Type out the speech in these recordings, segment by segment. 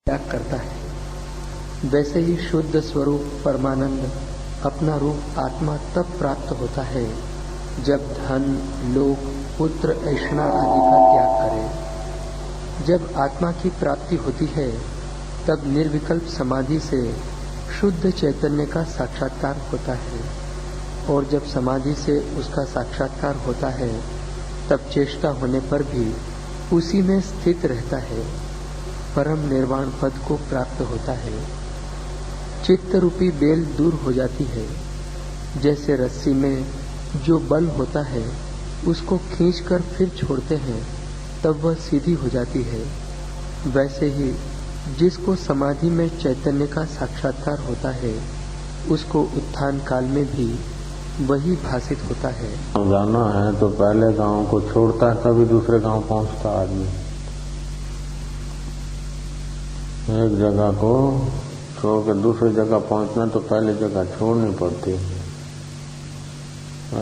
त्याग करता है। वैसे ही शुद्ध स्वरूप परमानंद अपना रूप आत्मा तब प्राप्त होता है जब धन, लोक, पुत्र, ऐषणा आदि का त्याग करे। जब आत्मा की प्राप्ति होती है तब निर्विकल्प समाधि से शुद्ध चैतन्य का साक्षात्कार होता है, और जब समाधि से उसका साक्षात्कार होता है तब चेष्टा होने पर भी उसी में स्थित रहता है, परम निर्वाण पद को प्राप्त होता है। चित्त रूपी बेल दूर हो जाती है। जैसे रस्सी में जो बल होता है उसको खींचकर फिर छोड़ते हैं तब वह सीधी हो जाती है, वैसे ही जिसको समाधि में चैतन्य का साक्षात्कार होता है उसको उत्थान काल में भी वही भासित होता है। जाना है तो पहले गांव को छोड़ता है तभी दूसरे गांव पहुंचता आदमी। एक जगह को छोड़ के दूसरी जगह पहुंचना तो पहले जगह छोड़नी पड़ती है।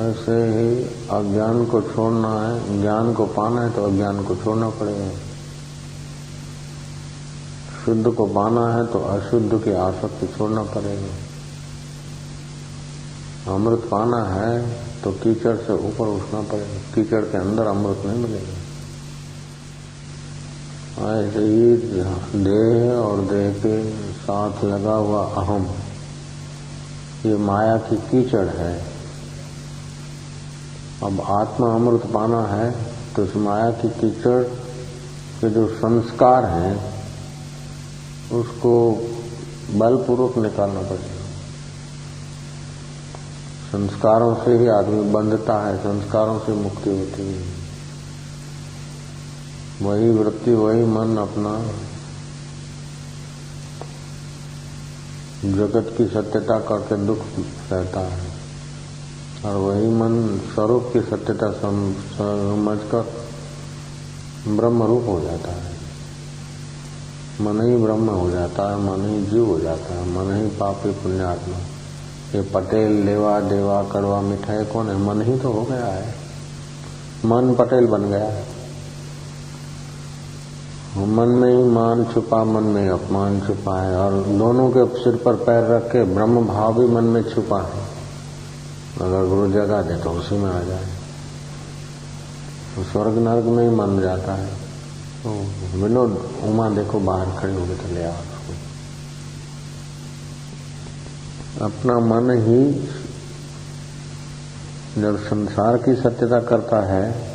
ऐसे ही अज्ञान को छोड़ना है, ज्ञान को पाना है तो अज्ञान को छोड़ना पड़ेगा। शुद्ध को पाना है तो अशुद्ध की आसक्ति छोड़ना पड़ेगा। अमृत पाना है तो कीचड़ से ऊपर उठना पड़ेगा, कीचड़ के अंदर अमृत नहीं मिलेगा। ऐसे ही देह और देह के साथ लगा हुआ अहम, ये माया की कीचड़ है। अब आत्मा अमृत पाना है तो इस माया की कीचड़ के जो संस्कार हैं उसको बलपूर्वक निकालना पड़ेगा। संस्कारों से ही आदमी बंधता है, संस्कारों से मुक्ति होती है। वही वृत्ति, वही मन अपना जगत की सत्यता करके दुख सहता है, और वही मन स्वरूप की सत्यता समझकर ब्रह्म रूप हो जाता है। मन ही ब्रह्म हो जाता है, मन ही जीव हो जाता है, मन ही पापी पुण्यात्मा। ये पटेल, लेवा, देवा, कड़वा, मिठाई कौन है? मन ही तो हो गया है। मन पटेल बन गया है। मन में ही मान छुपा, मन में अपमान छुपा है, और दोनों के सिर पर पैर रख के ब्रह्म भाव भी मन में छुपा है। अगर गुरु जगा दे तो उसी में आ जाए, तो स्वर्ग नर्क में ही मन जाता है। तो विनोद, उमा देखो बाहर खड़ी होगी तो ले आओ उसको। अपना मन ही जब संसार की सत्यता करता है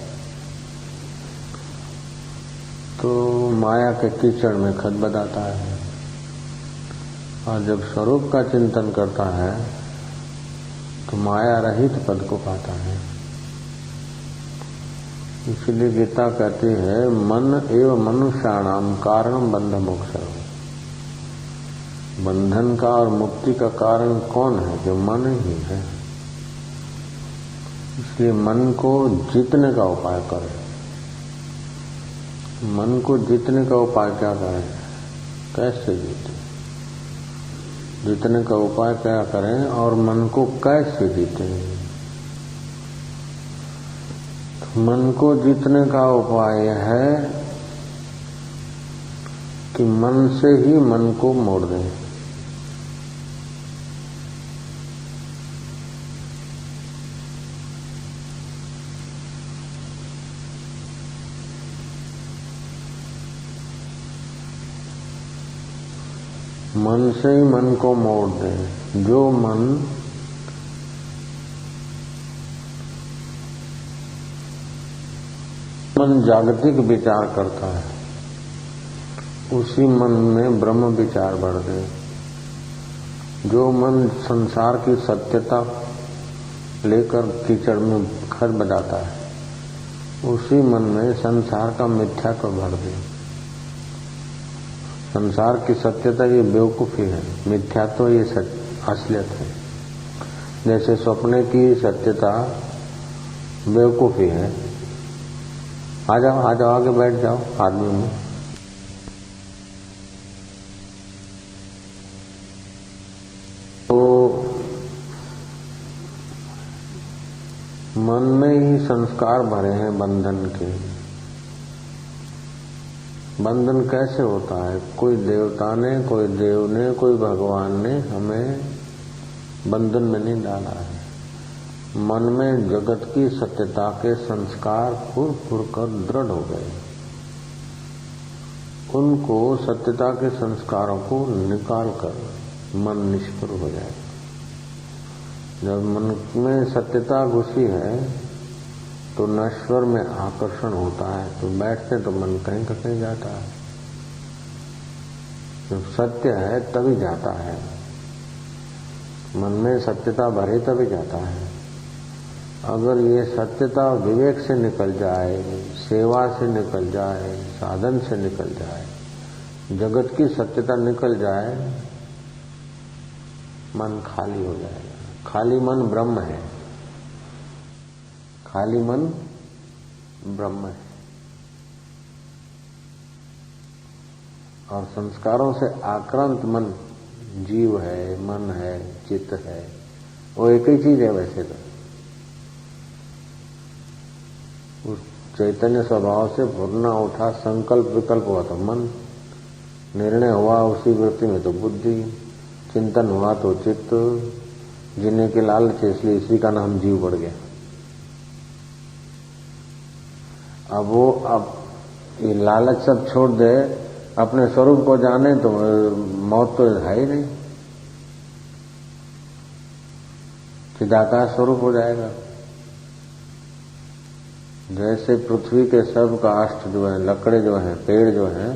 तो माया के कीचड़ में खदबदाता है, और जब स्वरूप का चिंतन करता है तो माया रहित पद को पाता है। इसलिए गीता कहती है, मन एवं मनुष्याणाम कारणम बंध मोक्ष। बंधन का और मुक्ति का कारण कौन है? जो मन ही है। इसलिए मन को जीतने का उपाय करें। मन को जीतने का उपाय क्या करें? कैसे जीतें? जीतने का उपाय क्या करें और मन को कैसे जीतें? मन को जीतने का उपाय है कि मन से ही मन को मोड़ दें। मन से ही मन को मोड़ दें। जो मन जागतिक विचार करता है उसी मन में ब्रह्म विचार बढ़ गए। जो मन संसार की सत्यता लेकर कीचड़ में खदबदाता है उसी मन में संसार का मिथ्यात्व भर दे। संसार की सत्यता ये बेवकूफी है, मिथ्यात्व ये असलियत है। जैसे सपने की सत्यता बेवकूफी है। आ जाओ आगे बैठ जाओ आदमी में। तो मन में ही संस्कार भरे हैं बंधन के। बंधन कैसे होता है? कोई देवता ने, कोई देव ने, कोई भगवान ने हमें बंधन में नहीं डाला है। मन में जगत की सत्यता के संस्कार फुर कर दृढ़ हो गए। उनको सत्यता के संस्कारों को निकाल कर मन निष्प्रभ हो जाए। जब मन में सत्यता घुसी है तो नश्वर में आकर्षण होता है, तो बैठते तो मन कहीं का कहीं जाता है। जब सत्य है तभी जाता है, मन में सत्यता भरे तभी जाता है। अगर ये सत्यता विवेक से निकल जाए, सेवा से निकल जाए, साधन से निकल जाए, जगत की सत्यता निकल जाए, मन खाली हो जाएगा। खाली मन ब्रह्म है, खाली मन ब्रह्म है। और संस्कारों से आक्रांत मन जीव है, मन है, चित्त है, वो एक ही चीज है। वैसे तो उस चैतन्य स्वभाव से फुरना उठा, संकल्प विकल्प हुआ तो मन, निर्णय हुआ उसी वृत्ति में तो बुद्धि, चिंतन हुआ तो चित्त, जीने के लालच, इसलिए इसी का नाम जीव बढ़ गया। अब ये लालच सब छोड़ दे, अपने स्वरूप को जाने तो मौत तो है ही नहीं, चिदाकाश स्वरूप हो जाएगा। जैसे पृथ्वी के सब काष्ठ जो है, लकड़े जो है, पेड़ जो है,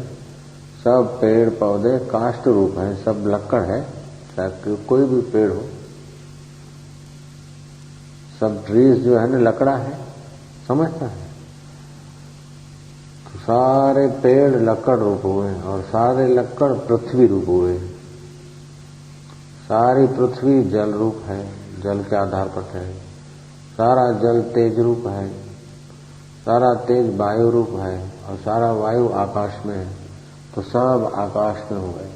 सब पेड़ पौधे काष्ठ रूप है, सब लकड़ है, चाहे कोई भी पेड़ हो, सब ट्रीज जो है ना लकड़ा है, समझता है। तो सारे पेड़ लकड़ रूप हुए और सारे लकड़ पृथ्वी रूप हुए। सारी पृथ्वी जल रूप है, जल के आधार पर है। सारा जल तेज रूप है, सारा तेज वायु रूप है, और सारा वायु आकाश में है, तो सब आकाश में हो गए।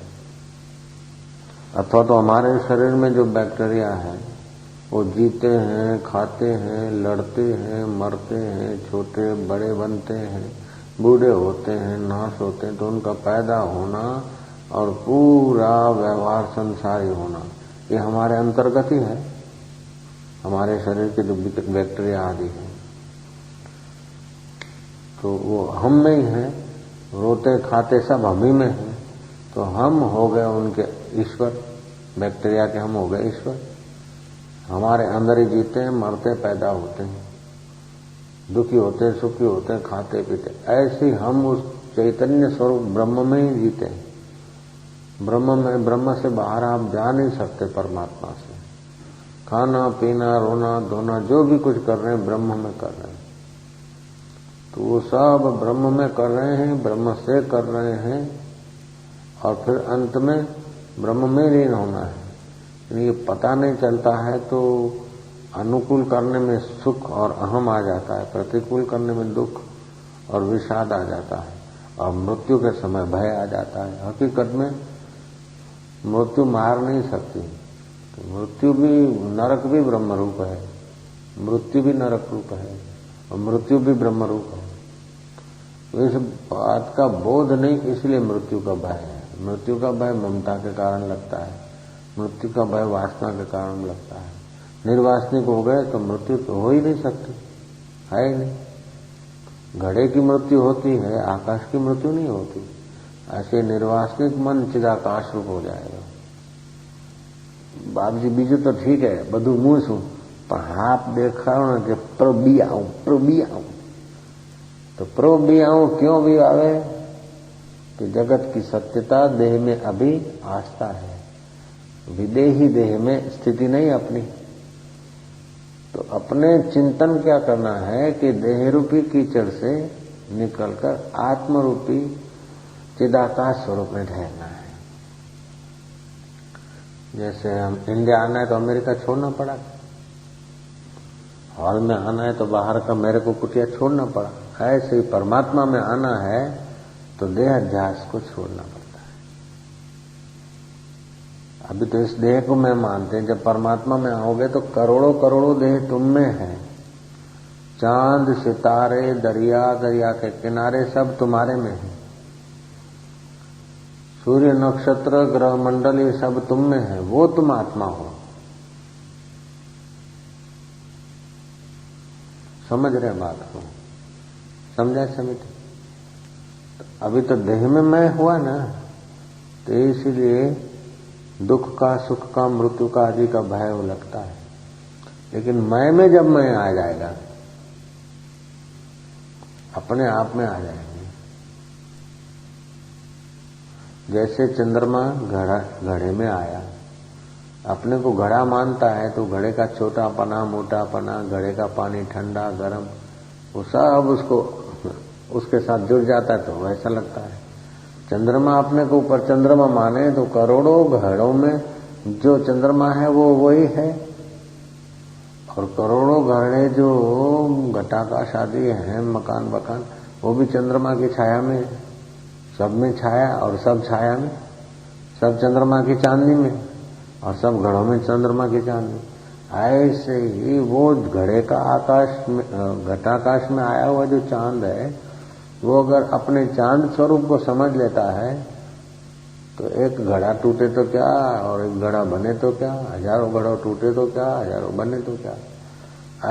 अथवा तो हमारे शरीर में जो बैक्टीरिया है वो जीते हैं, खाते हैं, लड़ते हैं, मरते हैं, छोटे बड़े बनते हैं, बूढ़े होते हैं, नाश होते हैं, तो उनका पैदा होना और पूरा व्यवहार संसारी होना, ये हमारे अंतर्गत ही है। हमारे शरीर के जो बैक्टीरिया आदि है तो वो हम में ही है, रोते खाते सब हम ही में है, तो हम हो गए उनके ईश्वर, बैक्टीरिया के हम हो गए ईश्वर। हमारे अंदर ही जीते हैं, मरते, पैदा होते हैं, दुखी होते, सुखी होते, खाते पीते। ऐसे हम उस चैतन्य स्वरूप ब्रह्म में ही जीते हैं। ब्रह्म में, ब्रह्म से बाहर आप जा नहीं सकते। परमात्मा से खाना पीना रोना धोना जो भी कुछ कर रहे हैं ब्रह्म में कर रहे हैं, तो वो सब ब्रह्म में कर रहे हैं, ब्रह्म से कर रहे हैं, और फिर अंत में ब्रह्म में लीन होना है। ये पता नहीं चलता है तो अनुकूल करने में सुख और अहम आ जाता है, प्रतिकूल करने में दुख और विषाद आ जाता है, और मृत्यु के समय भय आ जाता है। हकीकत में मृत्यु मार नहीं सकती, तो मृत्यु भी, नरक भी ब्रह्म रूप है, मृत्यु भी नरक रूप है, और मृत्यु भी ब्रह्म रूप है। तो इस बात का बोध नहीं, इसलिए मृत्यु का भय है। मृत्यु का भय ममता के कारण लगता है, मृत्यु का भय वासना के कारण लगता है। निर्वासनिक हो गए तो मृत्यु तो हो ही नहीं सकती, है ही नहीं। घड़े की मृत्यु होती है, आकाश की मृत्यु नहीं होती। ऐसे निर्वासनिक मन चिदाकाश रूप हो जाएगा। बाबजी बीजू तो ठीक है, બધું હું છું, પણ હાથ દેખાડો ને કે પ્રબી આવું, तो प्रबी आऊं क्यों भी आवे कि जगत की सत्यता देह में अभी आस्था है, विदेही देह में स्थिति नहीं अपनी। तो अपने चिंतन क्या करना है कि देह रूपी कीचड़ से निकलकर आत्म रूपी चिदाकाश स्वरूप में ठहरना है। जैसे हम इंडिया आना है तो अमेरिका छोड़ना पड़ा, हॉल में आना है तो बाहर का मेरे को कुटिया छोड़ना पड़ा। ऐसे ही परमात्मा में आना है तो देह अध्यास को छोड़ना पड़ता है। अभी तो इस देह को मैं मानते हैं, जब परमात्मा में आओगे तो करोड़ों करोड़ों देह तुम में है। चांद सितारे दरिया दरिया के किनारे सब तुम्हारे में है, सूर्य, नक्षत्र, ग्रह मंडल ये सब तुम में है, वो तुम आत्मा हो। समझ रहे बात को? समझा समिति? अभी तो देह में मैं हुआ ना, तो इसीलिए दुख का, सुख का, मृत्यु का आदि का भय वो लगता है। लेकिन मैं में जब मैं आ जाएगा, अपने आप में आ जाएंगे। जैसे चंद्रमा घड़े में आया, अपने को घड़ा मानता है तो घड़े का छोटापना, मोटापना, घड़े का पानी ठंडा गर्म, वो सब उसके साथ जुड़ जाता है तो वैसा लगता है। चंद्रमा अपने को ऊपर चंद्रमा माने तो करोड़ों घड़ों में जो चंद्रमा है वो वही है, और करोड़ों घड़े जो घटाकाश आदि हैं, मकान बकान, वो भी चंद्रमा की छाया में, सब में छाया और सब छाया में, सब चंद्रमा की चांदनी में और सब घड़ों में चंद्रमा की चांदनी। ऐसे ही वो घड़े का आकाश में, घटाकाश में आया हुआ जो चांद है, वो अगर अपने चांद स्वरूप को समझ लेता है तो एक घड़ा टूटे तो क्या और एक घड़ा बने तो क्या, हजारों घड़ों टूटे तो क्या, हजारों बने तो क्या।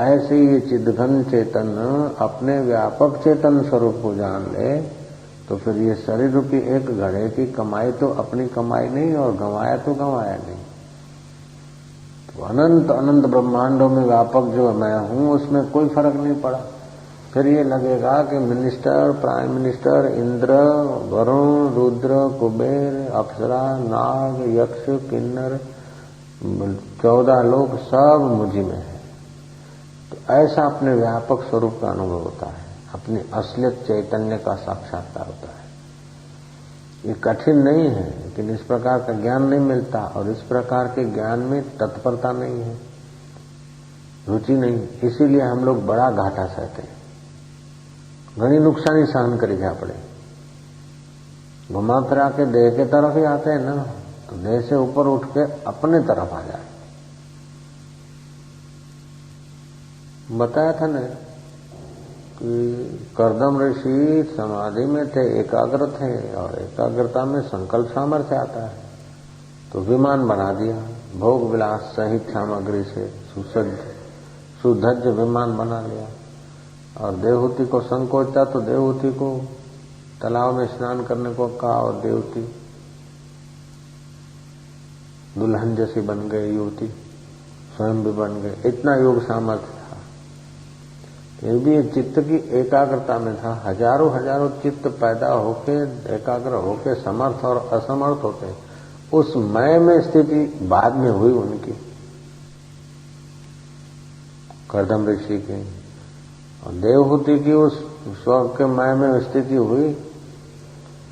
ऐसे ये चिदघन चेतन अपने व्यापक चेतन स्वरूप को जान ले तो फिर ये शरीर रूपी एक घड़े की कमाई तो अपनी कमाई नहीं, और गंवाया तो गंवाया नहीं। तो अनंत अनंत ब्रह्मांडों में व्यापक जो मैं हूं उसमें कोई फर्क नहीं पड़ा। फिर ये लगेगा कि minister, prime minister, Indra, Varun, Rudra, Kuber, अप्सरा, नाग, यक्ष, किन्नर, 14 लोग सब मुझी में है। तो ऐसा अपने व्यापक स्वरूप का अनुभव होता है, अपनी असलियत चैतन्य का साक्षात्कार होता है। ये कठिन नहीं है, लेकिन इस प्रकार का ज्ञान नहीं मिलता, और इस प्रकार के ज्ञान में तत्परता नहीं है, रुचि नहीं। इसीलिए हम लोग बड़ा घाटा सहते हैं, घनी नुकसानी सहन करी जा पड़े। घुमा फिरा के देह के तरफ ही आते हैं ना, तो देह से ऊपर उठ के अपने तरफ आ जाए। बताया था ना कि कर्दम ऋषि समाधि में थे, एकाग्र थे, और एकाग्रता में संकल्प सामर्थ्य आता है, तो विमान बना दिया भोग विलास सहित सामग्री से सुसज्ज सुधज्ज विमान बना लिया। और देवहूति को संकोच था तो देवहूति को तालाब में स्नान करने को कहा, और देवहूति दुल्हन जैसी बन गई, युवती स्वयं भी बन गई। इतना योग सामर्थ्य था। ये भी चित्त की एकाग्रता में था। हजारों हजारों चित्त पैदा होके एकाग्र होके समर्थ और असमर्थ होते, उस मय में स्थिति बाद में हुई उनकी, कर्दम ऋषि की। और देवहूति की उस स्वर्ग के मय में स्थिति हुई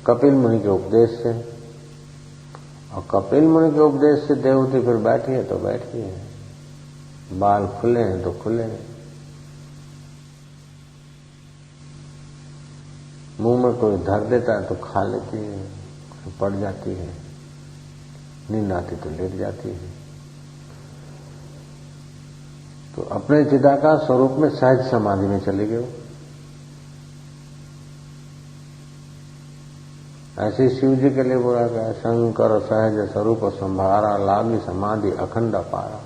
कपिल मुनि के उपदेश से, और कपिल मुनि के उपदेश से देवहूति फिर बैठी है तो बैठी है, बाल खुले हैं तो खुले हैं, मुंह में कोई धर देता है तो खा लेती है, पड़ जाती है, नींद आती तो लेट जाती है। तो अपने चिदाकाश स्वरूप में सहज समाधि में चले गए। ऐसे शिव जी के लिए बोला गया, शंकर सहज स्वरूप संभारा, लागी समाधि अखंड अपारा।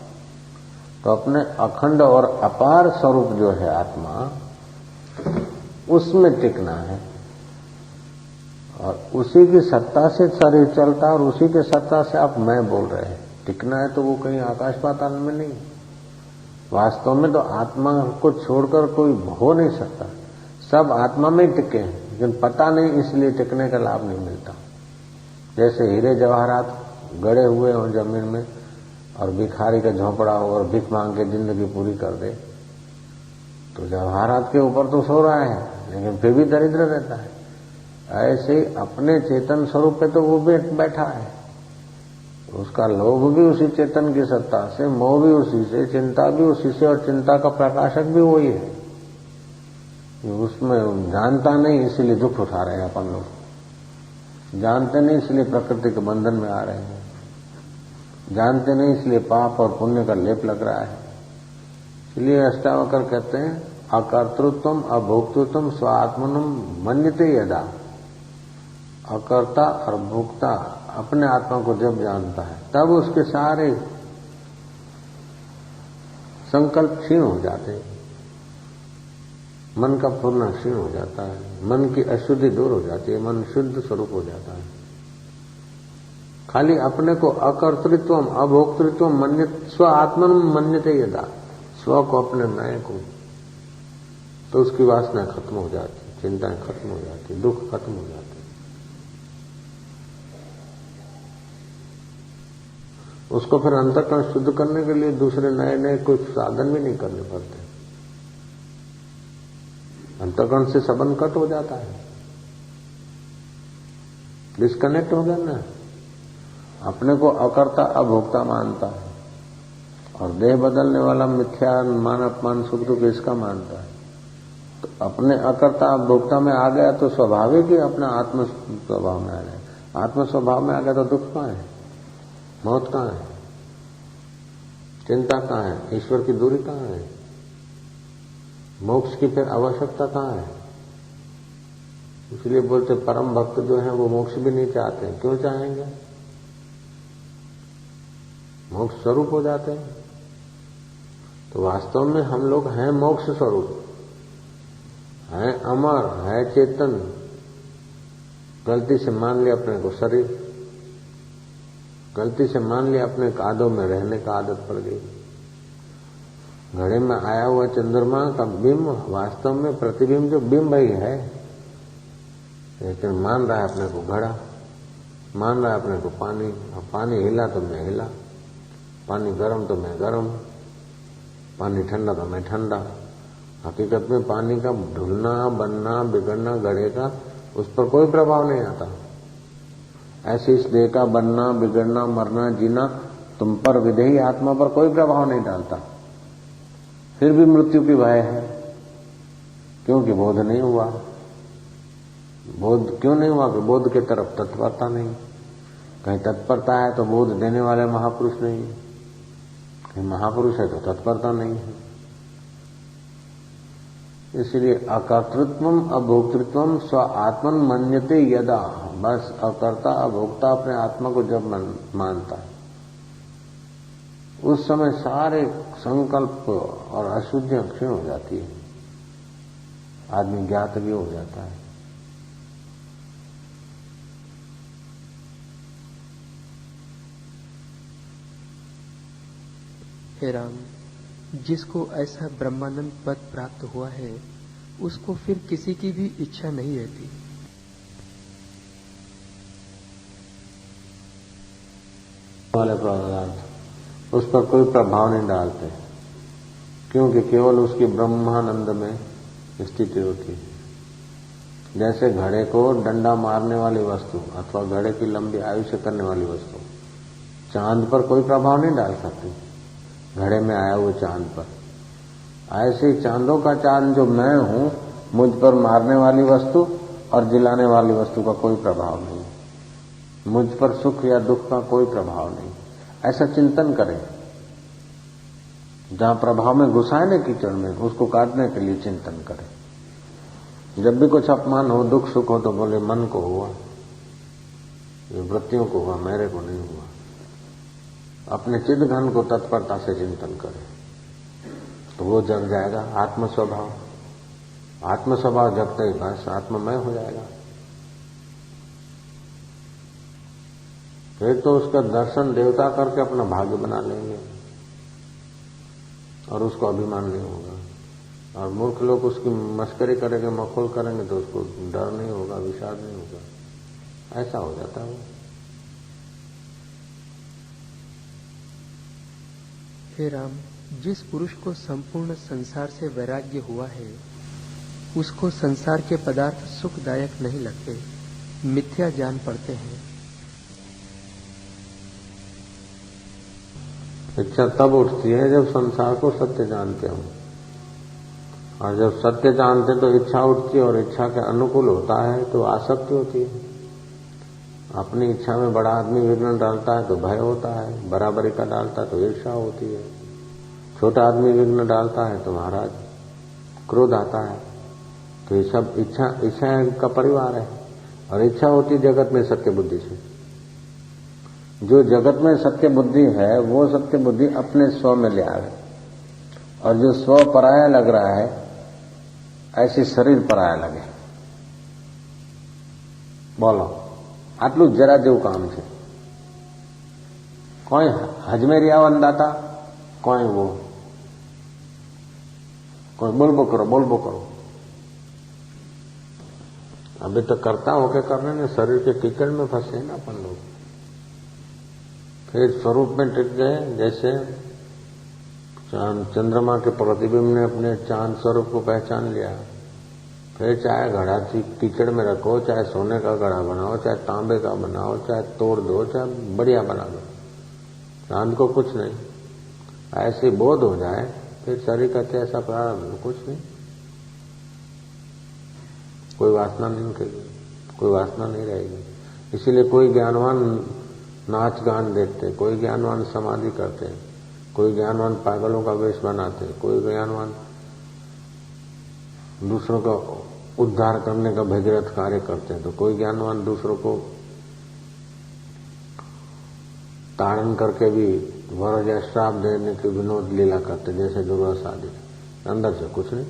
तो अपने अखंड और अपार स्वरूप जो है आत्मा, उसमें टिकना है, और उसी की सत्ता से शरीर चलता है, और उसी के सत्ता से आप मैं बोल रहे हैं। टिकना है तो वो कहीं आकाश पाताल में नहीं। वास्तव में तो आत्मा को छोड़कर कोई हो नहीं सकता, सब आत्मा में टिके हैं, लेकिन पता नहीं, इसलिए टिकने का लाभ नहीं मिलता। जैसे हीरे जवाहरात गड़े हुए हों जमीन में, और भिखारी का झोंपड़ा हो और भीख मांग के जिंदगी पूरी कर दे, तो जवाहरात के ऊपर तो सो रहा है, लेकिन फिर भी दरिद्र रहता है। ऐसे अपने चेतन स्वरूप पे तो वो बैठा है, उसका लोभ भी उसी चेतन की सत्ता से, मोह भी उसी से, चिंता भी उसी से, और चिंता का प्रकाशक भी वही है। उसमें जानता नहीं इसलिए दुख उठा रहे हैं अपन लोग, जानते नहीं इसलिए प्रकृति के बंधन में आ रहे हैं, जानते नहीं इसलिए पाप और पुण्य का लेप लग रहा है। इसलिए अष्टावकर कहते हैं, अकर्तृत्वम अभोक्तृत्वम स्वात्मनम मन्यते यदा। अकर्ता और भोक्ता अपने आत्मा को जब जानता है तब उसके सारे संकल्प क्षीण हो जाते हैं, मन का फूरना क्षीण हो जाता है, मन की अशुद्धि दूर हो जाती है, मन शुद्ध स्वरूप हो जाता है। खाली अपने को अकर्तृत्व अभोक्तृत्व मन्य स्व आत्मन मन्यते यदा, स्व को अपने मैं को, तो उसकी वासना खत्म हो जाती, चिंताएं खत्म हो जाती, दुख खत्म हो जाते। उसको फिर अंतःकरण शुद्ध करने के लिए दूसरे नए नए कुछ साधन भी नहीं करने पड़ते। अंतःकरण से संबंध कट हो जाता है, डिस्कनेक्ट हो गया ना। अपने को अकर्ता अभोक्ता मानता है और देह बदलने वाला मिथ्या मान अपमान सुख दुख इसका मानता है, तो अपने अकर्ता अभोक्ता में आ गया तो स्वाभाविक ही अपना आत्म स्वभाव में आ गया। आत्म स्वभाव में आ गया तो दुख कहां है, मौत कहां है, चिंता कहां है, ईश्वर की दूरी कहां है, मोक्ष की फिर आवश्यकता कहां है। इसलिए बोलते परम भक्त जो है वो मोक्ष भी नहीं चाहते। क्यों चाहेंगे, मोक्ष स्वरूप हो जाते हैं। तो वास्तव में हम लोग हैं मोक्ष स्वरूप, हैं अमर, है चेतन। गलती से मान लिया अपने को शरीर, गलती से मान लिया अपने कादों में रहने का आदत पड़ गई। घड़े में आया हुआ चंद्रमा का बिंब वास्तव में प्रतिबिंब जो बिंब ही है, लेकिन मान रहा है अपने को घड़ा, मान रहा है अपने को पानी, और पानी हिला तो मैं हिला, पानी गर्म तो मैं गर्म, पानी ठंडा तो मैं ठंडा। हकीकत में पानी का ढुलना बनना बिगड़ना घड़े का उस पर कोई प्रभाव नहीं आता। ऐसे इस देह का बनना बिगड़ना मरना जीना तुम पर विदेही आत्मा पर कोई प्रभाव नहीं डालता। फिर भी मृत्यु की भय है, क्योंकि बोध नहीं हुआ। बोध क्यों नहीं हुआ कि बोध की तरफ तत्परता नहीं। कहीं तत्परता है तो बोध देने वाले महापुरुष नहीं है, कहीं महापुरुष है तो तत्परता नहीं है। इसलिए अकर्तृत्वम अभोक्तृत्वम स्व आत्मन मन्यते यदा, बस अकर्ता अभोक्ता अपने आत्मा को जब मानता है उस समय सारे संकल्प और अशुद्धियां क्षीण हो जाती है, आदमी ज्ञात भी हो जाता है। हे राम, जिसको ऐसा ब्रह्मानंद पद प्राप्त हुआ है उसको फिर किसी की भी इच्छा नहीं रहती। वाले पदार्थ उस पर कोई प्रभाव नहीं डालते, क्योंकि केवल उसकी ब्रह्मानंद में स्थिति होती है। जैसे घड़े को डंडा मारने वाली वस्तु अथवा घड़े की लंबी आयुष्य करने वाली वस्तु चांद पर कोई प्रभाव नहीं डाल सकती, घड़े में आया हुआ चांद पर। ऐसे ही चांदों का चांद जो मैं हूं, मुझ पर मारने वाली वस्तु और जिलाने वाली वस्तु का कोई प्रभाव नहीं, मुझ पर सुख या दुख का कोई प्रभाव नहीं। ऐसा चिंतन करें। जहां प्रभाव में घुसाए न कीचड़ में, उसको काटने के लिए चिंतन करें। जब भी कुछ अपमान हो दुख सुख हो तो बोले मन को हुआ, ये वृत्तियों को हुआ, मेरे को नहीं हुआ। अपने चिद घन को तत्परता से चिंतन करें तो वो जग जाएगा। आत्म स्वभाव, आत्म स्वभाव जगते ही बस आत्ममय हो जाएगा। फिर तो उसका दर्शन देवता करके अपना भाग्य बना लेंगे और उसको अभिमान नहीं होगा। और मूर्ख लोग उसकी मस्करी करेंगे, मखौल करेंगे तो उसको डर नहीं होगा, विषाद नहीं होगा। ऐसा हो जाता है। हे राम, जिस पुरुष को संपूर्ण संसार से वैराग्य हुआ है उसको संसार के पदार्थ सुखदायक नहीं लगते, मिथ्या जान पड़ते हैं। इच्छा तब उठती है जब संसार को सत्य जानते हो, और जब सत्य जानते तो इच्छा उठती है, और इच्छा के अनुकूल होता है तो आसक्ति होती है। अपनी इच्छा में बड़ा आदमी विघ्न डालता है तो भय होता है, बराबरी का डालता है तो ईर्ष्या होती है, छोटा आदमी विघ्न डालता है तो महाराज क्रोध आता है। तो ये सब इच्छा का परिवार है। और इच्छा होती है जगत में सत्य बुद्धि से। जो जगत में सत्य बुद्धि है वो सत्य बुद्धि अपने स्व में ले आवे, और जो स्व पराया लग रहा है ऐसे शरीर पराया लगे। बोलो आटलू जरा जेवं काम छे। कोई हजमेरी आवंदाता, कोई वो, कोई बोलबो करो। अभी तो करता हो के करने में शरीर के कीचड़ में फंसे ना अपन लोग। फिर स्वरूप में टिक गए, जैसे चंद्रमा के प्रतिबिंब ने अपने चांद स्वरूप को पहचान लिया। फिर चाहे घड़ा कीचड़ में रखो, चाहे सोने का घड़ा बनाओ, चाहे तांबे का बनाओ, चाहे तोड़ दो, चाहे बढ़िया बना दो, चांद को कुछ नहीं। ऐसे बोध हो जाए फिर शरीर का कैसा प्रारंभ, कुछ नहीं, कोई वासना नहीं उठेगी, कोई वासना नहीं रहेगी। इसीलिए कोई ज्ञानवान नाच गान देखते, कोई ज्ञानवान समाधि करते, कोई ज्ञानवान पागलों का वेश बनाते, कोई ज्ञानवान दूसरों का उद्धार करने का भगीरथ कार्य करते हैं, तो कोई ज्ञानवान दूसरों को ताड़न करके भी वर या श्राप देने की विनोद लीला करते, जैसे दुर्वासा आदि। अंदर से कुछ नहीं।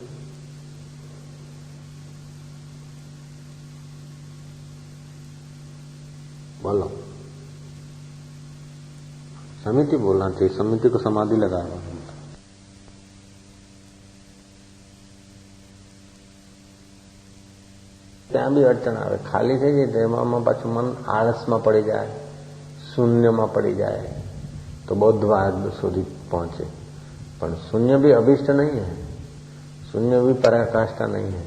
बोलो, समिति बोलना चाहिए, समिति को समाधि लगाना। ત્યાં બી અડચણ આવે, ખાલી થઈ જાય તો એમાં પાછું મન આળસમાં પડી જાય, શૂન્યમાં પડી જાય, તો બૌદ્ધ માર્ગ સુધી પહોંચે। પણ શૂન્ય भी अभिष्ट नहीं है, शून्य भी पराकाष्ठा नहीं है।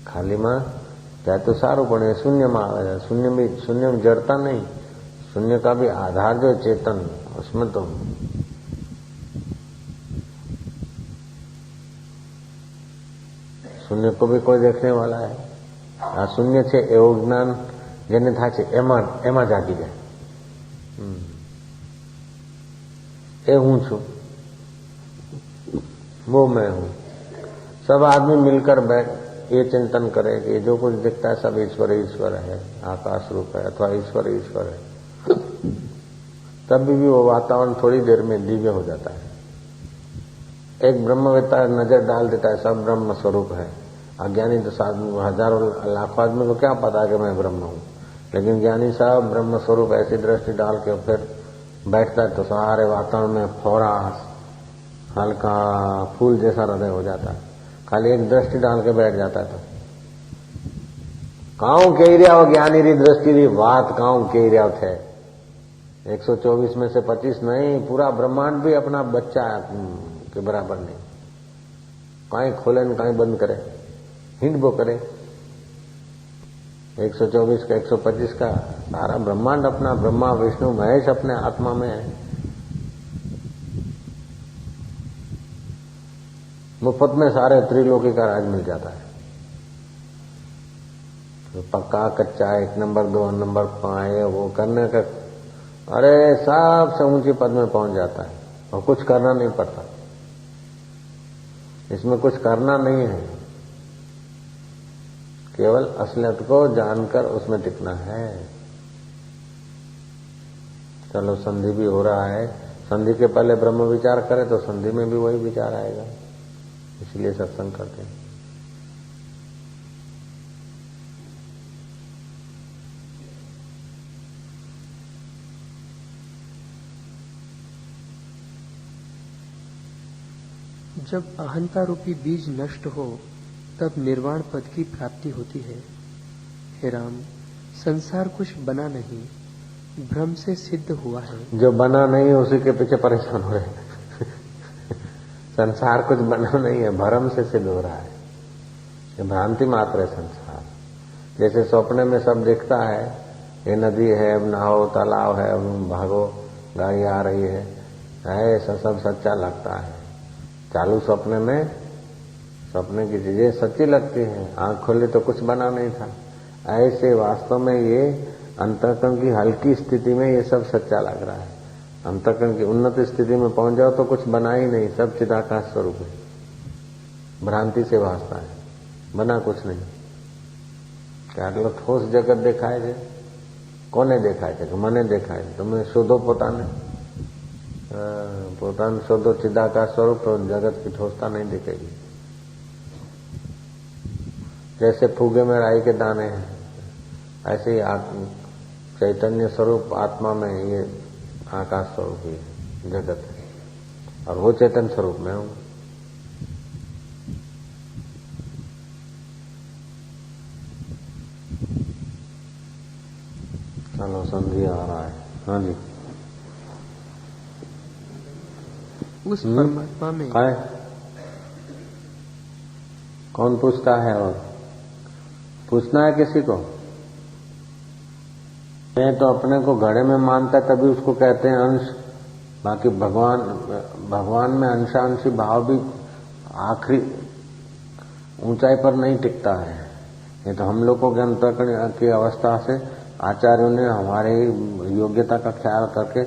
खालीમાં ત્યાં તો સારું, પણ એ શૂન્યમાં આવે છે। शून्य में जड़ता नहीं, शून्य का भी आधार जो चेतन, उसमें तो शून्य को भी कोई देखने वाला है। आ शून्य છે એવું જ્ઞાન જેને થાય છે એમાં જાગી જાય। એ હું છું, वो मैं हूं। सब आदमी मिलकर बैठ ये चिंतन करे कि जो कुछ दिखता है सब ईश्वर ईश्वर है, आकाश रूप है अथवा ईश्वर ईश्वर है, तब भी वो वातावरण थोड़ी देर में दिव्य हो जाता है। एक ब्रह्मवेत्ता नजर डाल देता है सब ब्रह्म स्वरूप है। अज्ञानी तो हजारों लाखों आदमी को क्या पता है कि मैं ब्रह्म हूं, लेकिन ज्ञानी साहब ब्रह्म स्वरूप ऐसी दृष्टि डाल के फिर बैठता है तो सारे वातावरण में फोरा हल्का फूल जैसा हृदय हो जाता है। खाली एक दृष्टि डाल के बैठ जाता है तो काऊ कही रहा हो ज्ञानी री दृष्टि री बात काऊ कही रहा थे। 124 में से 25 नहीं, पूरा ब्रह्मांड भी अपना बच्चा के बराबर नहीं। कहीं खोले न कहीं बंद करे, हिंड बो करे। 124 का 125 का सारा ब्रह्मांड अपना, ब्रह्मा विष्णु महेश अपने आत्मा में है। मुफ्त में सारे त्रिलोकी का राज मिल जाता है। तो पक्का कच्चा 1 नंबर 2 नंबर 5 वो करने का, अरे सबसे ऊंची पद में पहुंच जाता है और कुछ करना नहीं पड़ता। इसमें कुछ करना नहीं है, केवल असलियत को जानकर उसमें टिकना है। चलो संधि भी हो रहा है, संधि के पहले ब्रह्म विचार करें तो संधि में भी वही विचार आएगा, इसलिए सत्संग करते हैं। जब अहंता रूपी बीज नष्ट हो तब निर्वाण पद की प्राप्ति होती है। हे राम, संसार कुछ बना नहीं, भ्रम से सिद्ध हुआ है। जो बना नहीं है उसी के पीछे परेशान हो रहे हैं। संसार कुछ बना नहीं है, भ्रम से सिद्ध हो रहा है। ये भ्रांति मात्र है संसार। जैसे सपने में सब दिखता है, ये नदी है, अब नहाओ, तालाब है, अब भागो, गाड़ी आ रही है, ऐसा सब सच्चा लगता है। चालू सपने में सपने की चीजें सच्ची लगती हैं, आंख खोली तो कुछ बना नहीं था। ऐसे वास्तव में ये अंतःकरण की हल्की स्थिति में ये सब सच्चा लग रहा है। अंतःकरण की उन्नत स्थिति में पहुंच जाओ तो कुछ बना ही नहीं, सब चिदाकाश स्वरूप है। भ्रांति से भासता है, बना कुछ नहीं। કે આટલો ઠોસ જગત દેખાય છે? કોને દેખાય છે? કે મને દેખાય છે. તમે શોધો પોતાને, પોતાને शोधो चिदाकाश स्वरूप, तो जगत की ठोसता नहीं दिखेगी। जैसे फूगे में राई के दाने हैं, ऐसे ही चैतन्य स्वरूप आत्मा में ये आकाश स्वरूप ही जगत है, और वो चैतन्य स्वरूप में हूं। चलो संध्या आ रहा है। हाँ जी, उस परमात्मा में है कौन पूछता है? और पूछना है किसी को? मैं तो अपने को घड़े में मानता है, तभी उसको कहते हैं अंश। बाकी भगवान में अंशांशी भाव भी आखिरी ऊंचाई पर नहीं टिकता है। ये तो हम लोगों के अंतःकरण की अवस्था से आचार्यों ने हमारे योग्यता का ख्याल करके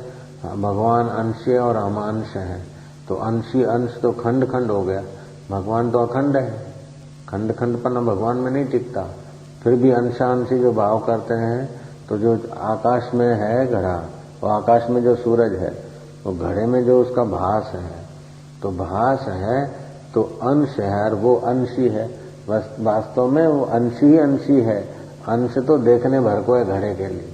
भगवान अंश है और हम अंश हैं, तो अंशी अंश तो खंड खंड हो गया, भगवान तो अखंड है। खंड खंड पर न भगवान में नहीं टिकता। फिर भी अंशांशी जो भाव करते हैं, तो जो आकाश में है घड़ा, वो आकाश में जो सूरज है, वो घड़े में जो उसका भास है, तो भास है तो अंश है, और वो अंशी है। वास्तव में वो अंशी ही अंशी है। अंश तो देखने भर को है घड़े के लिए,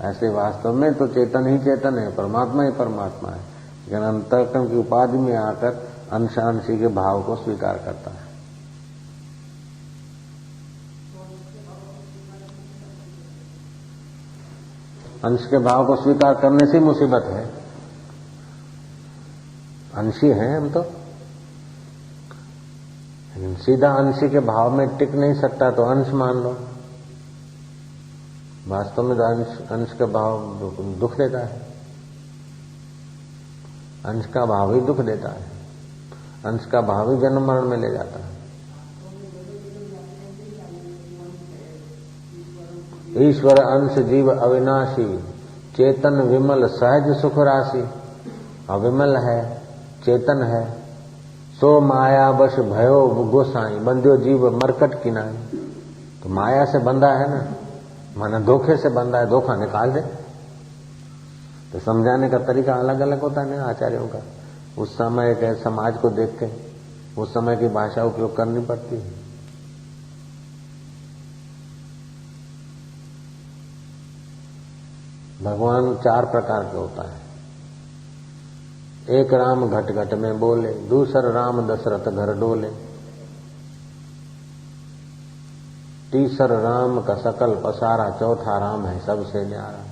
ऐसे वास्तव में तो चेतन ही चेतन है, परमात्मा ही परमात्मा है। लेकिन अंतःकरण की उपाधि में आकर अंशांशी के भाव को स्वीकार करता है। अंश के भाव को स्वीकार करने से मुसीबत है। अंशी हैं हम तो, सीधा अंशी के भाव में टिक नहीं सकता, तो अंश मान लो। वास्तव में तो अंश का भाव दुख देता है। अंश का भाव ही दुख देता है। अंश का भाव ही जन्म मरण में ले जाता है। ईश्वर अंश जीव अविनाशी, चेतन विमल सहज सुख राशि। अविमल है, चेतन है, सो माया बश भयो गोसाई, बंध्यो जीव मरकट की नाई। तो माया से बंधा है ना, माना धोखे से बंधा है, धोखा निकाल दे। तो समझाने का तरीका अलग अलग होता है ना आचार्यों का। उस समय के समाज को देख के उस समय की भाषा उपयोग करनी पड़ती है। भगवान 4 प्रकार के होता है। एक राम घट घट में बोले, दूसर राम दशरथ घर डोले, तीसर राम का सकल पसारा, चौथा राम है सबसे न्यारा।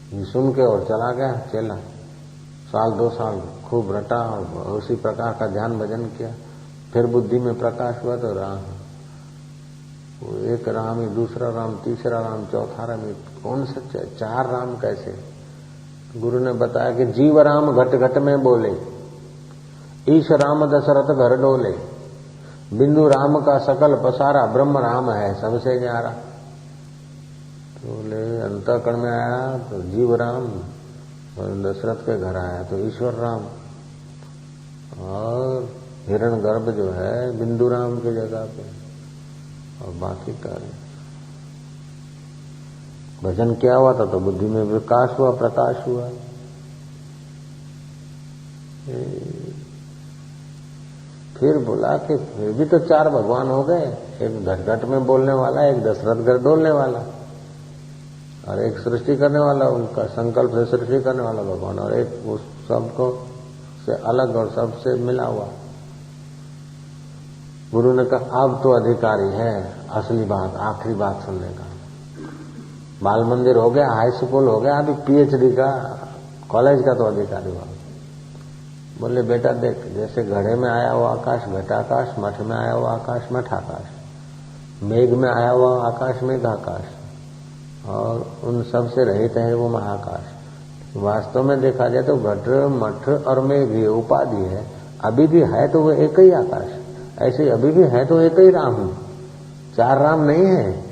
ये सुन के और चला गया चेला। 1-2 साल खूब रटा और उसी प्रकार का ध्यान भजन किया। फिर बुद्धि में प्रकाश हुआ तो राम, वो एक राम ही, दूसरा राम, तीसरा राम, चौथा राम, कौन सच्चा है? 4 राम कैसे? गुरु ने बताया कि जीव राम घट घट में बोले, ईश राम दशरथ घर डोले, बिंदु राम का सकल पसारा, ब्रह्म राम है सबसे न्यारा। तो बोले अंतःकरण में आया तो जीव राम, और दशरथ के घर आया तो ईश्वर राम, और हिरण गर्भ जो है बिंदु राम की जगह पे, और बाकी कार्य भजन क्या हुआ था तो बुद्धि में विकास हुआ, प्रकाश हुआ। फिर बोला कि फिर भी तो 4 भगवान हो गए, एक घट घट में बोलने वाला, एक दशरथ घर डोलने वाला, और एक सृष्टि करने वाला, उनका संकल्प से सृष्टि करने वाला भगवान, और एक उस सबको से अलग और सबसे मिला हुआ। गुरु ने कहा अब तो अधिकारी है असली बात, आखिरी बात सुनने का। बाल मंदिर हो गया, हाई स्कूल हो गया, अभी PhD का, कॉलेज का तो अधिकारी हुआ। बोले बेटा देख, जैसे घड़े में आया हुआ आकाश घटाकाश, मठ में आया हुआ आकाश मठाकाश, मेघ में आया हुआ आकाश मेघाकाश, और उन सब से रहित है वो महाकाश। वास्तव में देखा जाए तो घट मठ और मेघ ये उपाधि है, अभी भी है तो वो एक ही आकाश, ऐसे अभी भी है तो एक ही राम हूं, 4 राम नहीं है।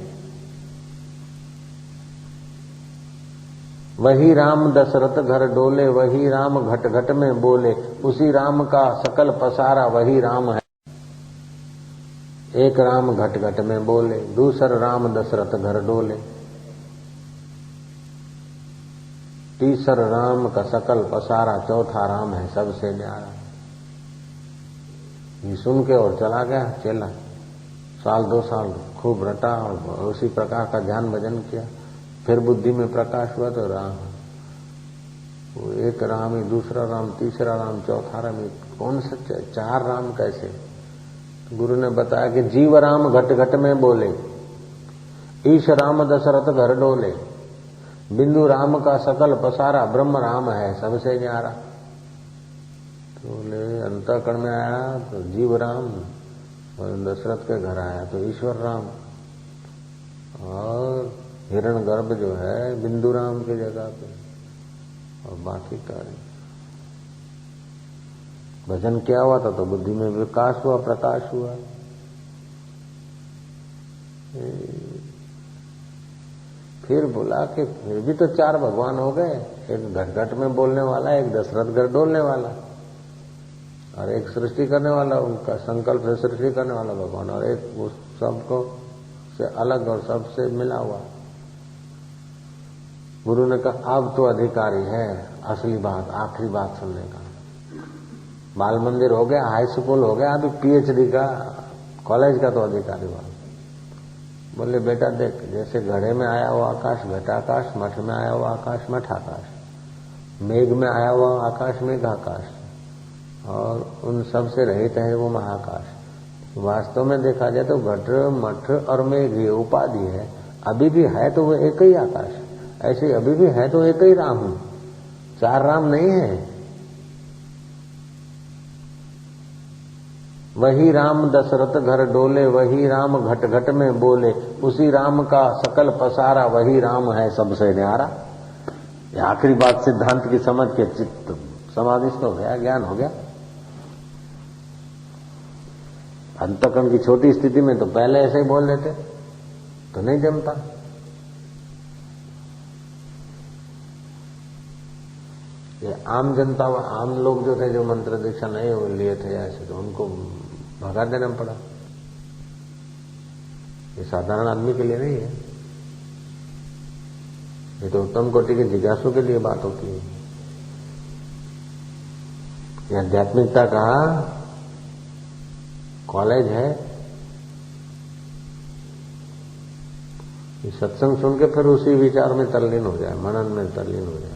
वही राम दशरथ घर डोले, वही राम घट घट में बोले, उसी राम का सकल पसारा वही राम है। एक राम घट घट में बोले, दूसर राम दशरथ घर डोले, तीसर राम का सकल पसारा, चौथा राम है सबसे न्यारा। ये सुन के और चला गया चेला। साल 2 साल खूब रटा और उसी प्रकार का ध्यान भजन किया। फिर बुद्धि में प्रकाश हुआ तो राम, वो एक राम ही, दूसरा राम, तीसरा राम, चौथा राम, कौन सच्चा है? 4 राम कैसे? तो गुरु ने बताया कि जीव राम घट घट में बोले, ईश राम दशरथ घर डोले, बिंदु राम का सकल पसारा, ब्रह्म राम है सबसे न्यारा। तो बोले अंतःकरण में आया तो जीव राम, और दशरथ के घर आया तो ईश्वर राम, और हिरण गर्भ जो है बिंदु राम की जगह पे, और बाकी कार्य भजन क्या हुआ था तो बुद्धि में विकास हुआ, प्रकाश हुआ। फिर बोला कि फिर भी तो 4 भगवान हो गए, एक घट घट में बोलने वाला, एक दशरथ घर डोलने वाला, और एक सृष्टि करने वाला, उनका संकल्प से सृष्टि करने वाला भगवान, और एक उस सबको से अलग और सबसे मिला हुआ। गुरु ने कहा अब तो अधिकारी है असली बात, आखिरी बात सुनने का। बाल मंदिर हो गया, हाई स्कूल हो गया, अभी PhD का, कॉलेज का तो अधिकारी हुआ। बोले बेटा देख, जैसे घड़े में आया हुआ आकाश घटाकाश, मठ में आया हुआ आकाश मठाकाश, मेघ में आया हुआ आकाश मेघाकाश, और उन सब से रहित है वो महाकाश। वास्तव में देखा जाए तो घट मठ और मेघ ये उपाधि है, अभी भी है तो वो एक ही आकाश, ऐसे अभी भी है तो एक ही राम हूं, 4 राम नहीं है। वही राम दशरथ घर डोले, वही राम घट घट में बोले, उसी राम का सकल पसारा, वही राम है सबसे न्यारा। ये आखिरी बात सिद्धांत की समझ के चित्त समाधिस्थ हो गया, ज्ञान हो गया। अंतःकरण की छोटी स्थिति में तो पहले ऐसे ही बोल देते तो नहीं जमता। ये आम जनता, आम लोग जो थे, जो मंत्र दीक्षा नहीं लिए थे ऐसे, तो उनको भगा देना पड़ा। ये साधारण आदमी के लिए नहीं है, ये तो उत्तम कोटि के जिज्ञासु के लिए बात होती है। ये आध्यात्मिकता का कॉलेज है। ये सत्संग सुन के फिर उसी विचार में तल्लीन हो जाए, मनन में तल्लीन हो जाए।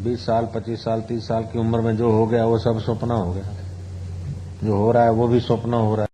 20 साल 25 साल 30 साल की उम्र में जो हो गया वो सब सपना हो गया, जो हो रहा है वो भी सपना हो रहा है।